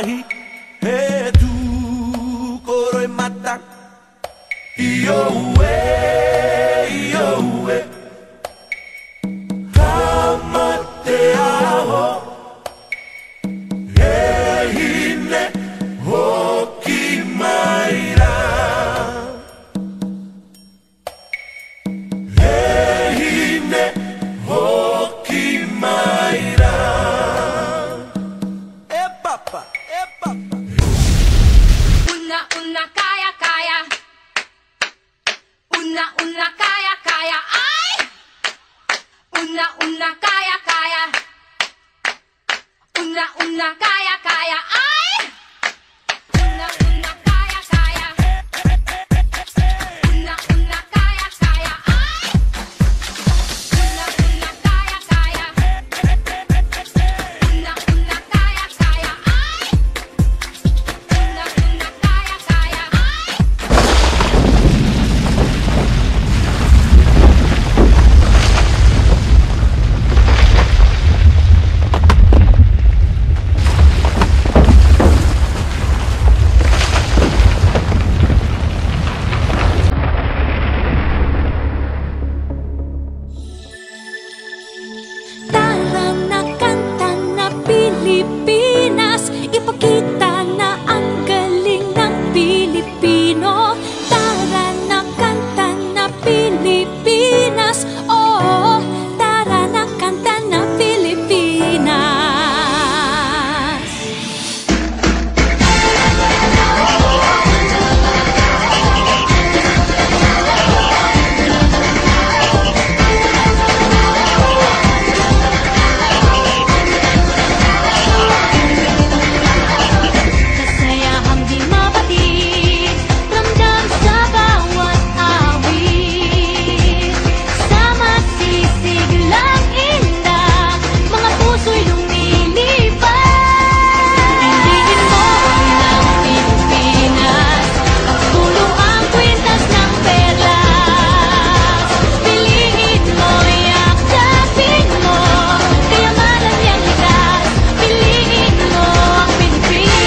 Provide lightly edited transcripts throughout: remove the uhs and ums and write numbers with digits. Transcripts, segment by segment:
lahi he tu koroy mata iyo we kamate aho he hine hoki maira he hine hoki maira papa una kaya kaya una kaya kaya ay una kaya kaya una kaya kaya ay una kaya kaya una kaya kaya ay una kaya kaya una kaya kaya ay una kaya kaya Tara na kanta na Pilipinas, ipakita na ang galing ng Pilipino. Tara na kanta na Pilipinas, oo, tara na kanta na Pilipinas. Kasayahang di mapatid, ramdam sa bawat awit. Sama sisig lang indah, mga puso'y lumilipad. Piliin mo ang Pilipinas, pagpulong ang kwintas ng perlas. Piliin mo, yakapin mo, kayamanan niyang likas. Piliin mo ang Pilipinas.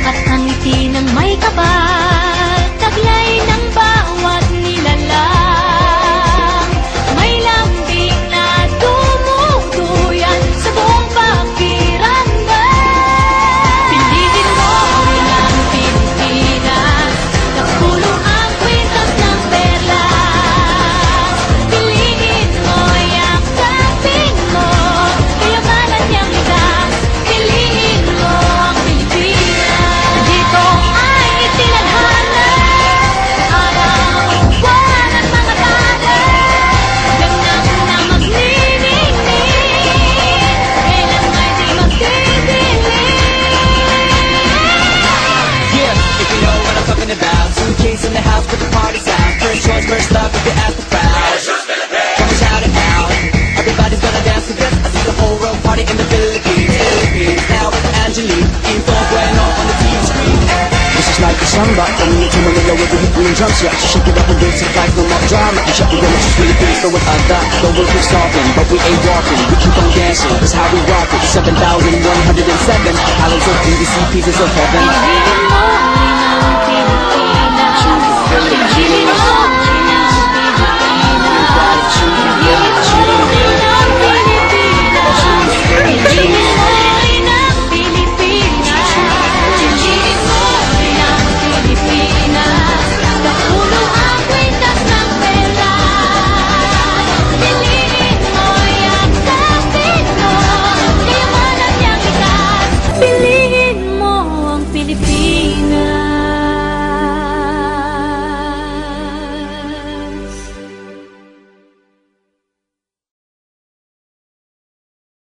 At ang ngiti ng may kapal, taglay ng bawat nilalang. May lambing na tumutuyan sa buong pakiramdam. Piliin mo ang Pilipinas, pagpulong ang kwintas ng perlas. Piliin mo, yakapin mo, kayamanan niyang likas. Piliin mo ang Pilipinas. Dito ay itinadhana, araw-buwan at mga tala. Ganap na magniningning, kailan may di magdidilim. Yeah, if you know what I'm talking about. Suitcase in the house, put the party's out. First choice, first love, if you ask the crowd. Come and shout it out. Everybody's gonna dance to this. I see the whole world party in the Philippines. Now with Angelique, info bueno on the TV screen. This is like a samba, coming into Manila with the hip and drums. Yeah, shake it up and dance it like no more drama. And shut the door, just Philippines, throw it out that. The world is talking, but we ain't walking. We keep on dancing, that's how we rock it. 7,107 islands of BBC, pieces of heaven. Piliin mo ang Pilipinas. Piliin mo ang Pilipinas. Piliin mo ang Pilipinas. Piliin mo ang Pilipinas. Piliin mo ang Pilipinas. Pagpulong ang kwintas ng perlas. Piliin mo, yakapin mo, kayamanan niyang likas. Piliin